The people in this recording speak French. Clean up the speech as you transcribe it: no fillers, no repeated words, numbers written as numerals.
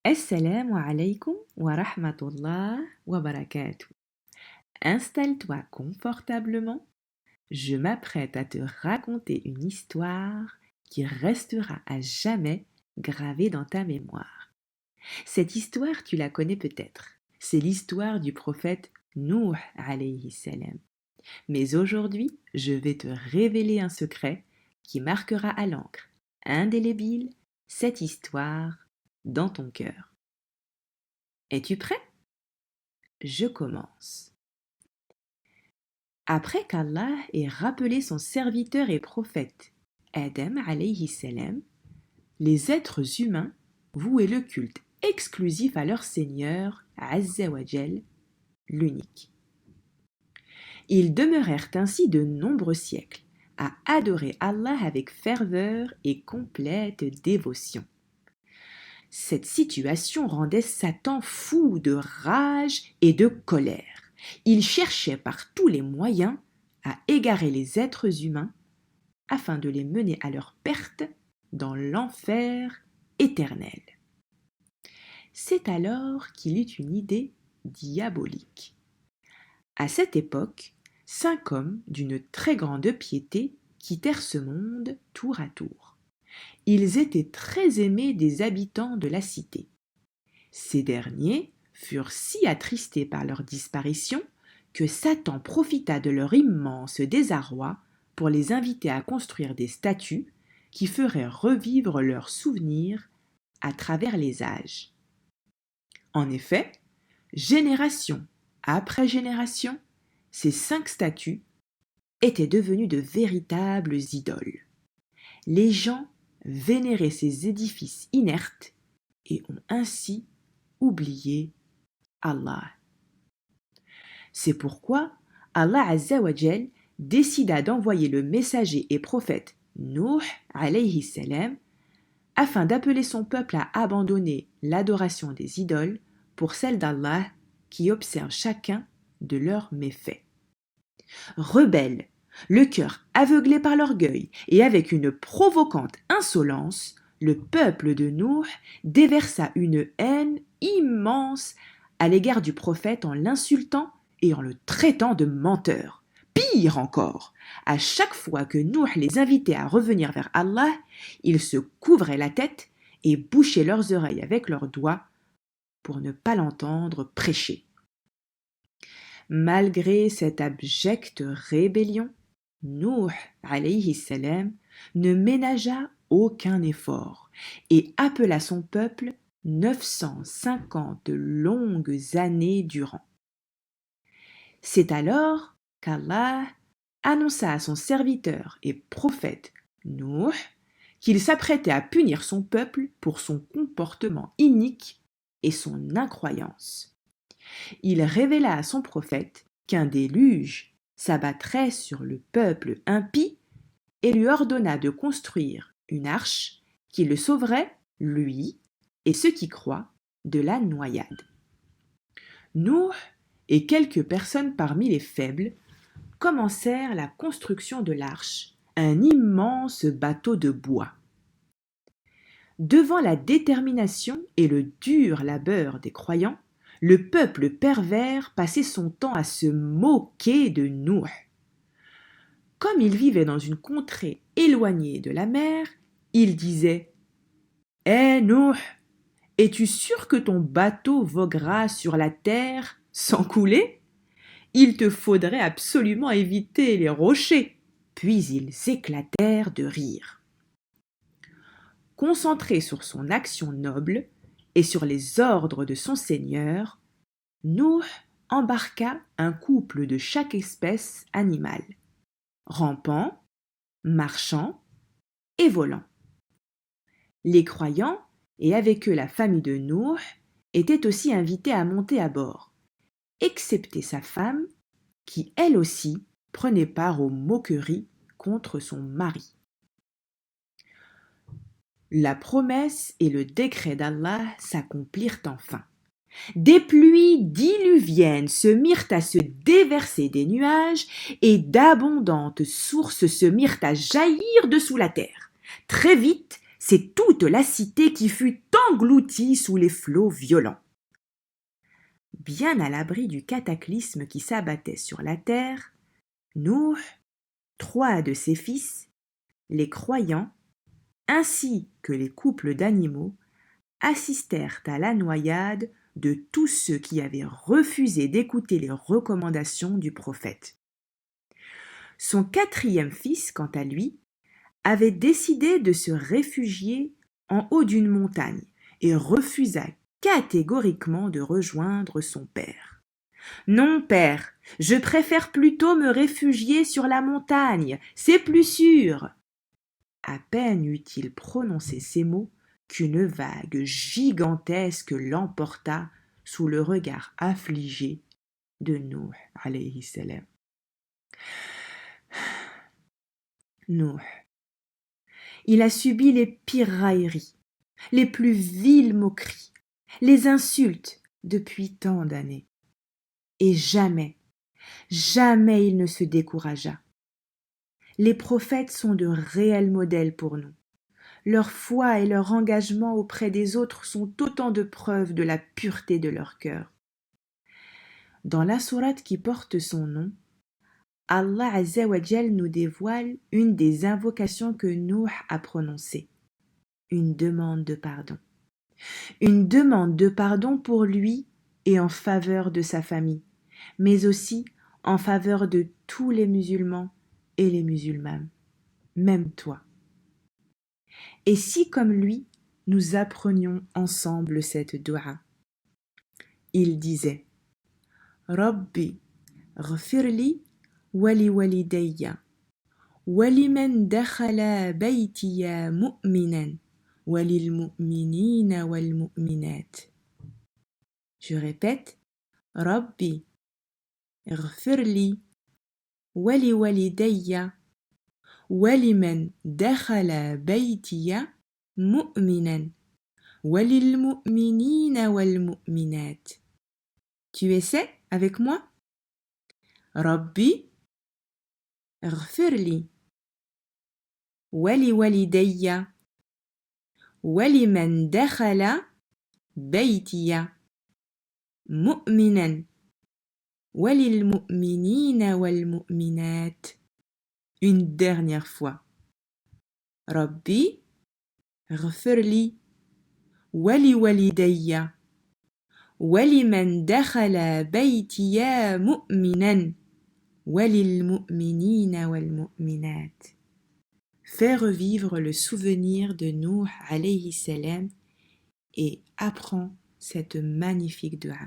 Assalamu alaikum wa rahmatullah wa barakatuh. Installe-toi confortablement. Je m'apprête à te raconter une histoire qui restera à jamais gravée dans ta mémoire. Cette histoire, tu la connais peut-être. C'est l'histoire du prophète Nuh alayhi salam. Mais aujourd'hui, je vais te révéler un secret qui marquera à l'encre indélébile cette histoire dans ton cœur. Es-tu prêt? Je commence. Après qu'Allah ait rappelé son serviteur et prophète, Adam alayhi salam, les êtres humains vouaient le culte exclusif à leur Seigneur, Azza wa Jal, l'unique. Ils demeurèrent ainsi de nombreux siècles à adorer Allah avec ferveur et complète dévotion. Cette situation rendait Satan fou de rage et de colère. Il cherchait par tous les moyens à égarer les êtres humains afin de les mener à leur perte dans l'enfer éternel. C'est alors qu'il eut une idée diabolique. À cette époque, 5 hommes d'une très grande piété quittèrent ce monde tour à tour. Ils étaient très aimés des habitants de la cité. Ces derniers furent si attristés par leur disparition que Satan profita de leur immense désarroi pour les inviter à construire des statues qui feraient revivre leurs souvenirs à travers les âges. En effet, génération après génération, ces 5 statues étaient devenues de véritables idoles. Les gens vénéraient ces édifices inertes et ont ainsi oublié Allah. C'est pourquoi Allah Azza wa Jal décida d'envoyer le messager et prophète Nuh alayhi salam afin d'appeler son peuple à abandonner l'adoration des idoles pour celle d'Allah qui observe chacun de leurs méfaits. Rebelles, le cœur aveuglé par l'orgueil et avec une provocante insolence, le peuple de Nuh déversa une haine immense à l'égard du prophète en l'insultant et en le traitant de menteur. Pire encore, à chaque fois que Nuh les invitait à revenir vers Allah, ils se couvraient la tête et bouchaient leurs oreilles avec leurs doigts pour ne pas l'entendre prêcher. Malgré cette abjecte rébellion, Nuh alayhi salam ne ménagea aucun effort et appela son peuple 950 longues années durant. C'est alors qu'Allah annonça à son serviteur et prophète Nuh qu'il s'apprêtait à punir son peuple pour son comportement inique et son incroyance. Il révéla à son prophète qu'un déluge s'abattrait sur le peuple impie et lui ordonna de construire une arche qui le sauverait, lui et ceux qui croient, de la noyade. Nuh et quelques personnes parmi les faibles commencèrent la construction de l'arche, un immense bateau de bois. Devant la détermination et le dur labeur des croyants, le peuple pervers passait son temps à se moquer de Nuh. Comme il vivait dans une contrée éloignée de la mer, il disait « Hé Nuh, es-tu sûr que ton bateau voguera sur la terre sans couler ? Il te faudrait absolument éviter les rochers. » Puis ils éclatèrent de rire. Concentré sur son action noble et sur les ordres de son Seigneur, Nuh embarqua un couple de chaque espèce animale, rampant, marchant et volant. Les croyants, et avec eux la famille de Nuh, étaient aussi invités à monter à bord, excepté sa femme, qui elle aussi prenait part aux moqueries contre son mari. La promesse et le décret d'Allah s'accomplirent enfin. Des pluies diluviennes se mirent à se déverser des nuages et d'abondantes sources se mirent à jaillir dessous la terre. Très vite, c'est toute la cité qui fut engloutie sous les flots violents. Bien à l'abri du cataclysme qui s'abattait sur la terre, Nuh, 3 de ses fils, les croyants, ainsi que les couples d'animaux, assistèrent à la noyade de tous ceux qui avaient refusé d'écouter les recommandations du prophète. Son 4e fils, quant à lui, avait décidé de se réfugier en haut d'une montagne et refusa catégoriquement de rejoindre son père. « Non, père, je préfère plutôt me réfugier sur la montagne, c'est plus sûr. » À peine eut-il prononcé ces mots qu'une vague gigantesque l'emporta sous le regard affligé de Nuh alayhi salam. Nuh. Il a subi les pires railleries, les plus viles moqueries, les insultes depuis tant d'années. Et jamais, jamais il ne se découragea. Les prophètes sont de réels modèles pour nous. Leur foi et leur engagement auprès des autres sont autant de preuves de la pureté de leur cœur. Dans la sourate qui porte son nom, Allah Azza wa Jal nous dévoile une des invocations que Nuh a prononcées, une demande de pardon. Une demande de pardon pour lui et en faveur de sa famille, mais aussi en faveur de tous les musulmans et les musulmanes, même toi. Et si, comme lui, nous apprenions ensemble cette dua? Il disait « Rabbi, ghfirli wali walidayya, waliman dakhala baytiya mu'minan, walil mu'minina wal mu'minat. » Je répète « Rabbi, ghfirli wali walidayya, waliman dakhala baytiya mu'minan, walil mu'minina wal mu'minat. » Tu essaies avec moi? Rabbi, ghfirli wali walidayya, waliman dakhala baytiya mu'minan, walil mu'minina wal mu'minat. Une dernière fois. Rabbi, ghfirli wali walidayya, waliman dakhala baytiya mu'minan, walil mu'minina wal mu'minat. Fais revivre le souvenir de Nuh alayhi salam et apprends cette magnifique dua.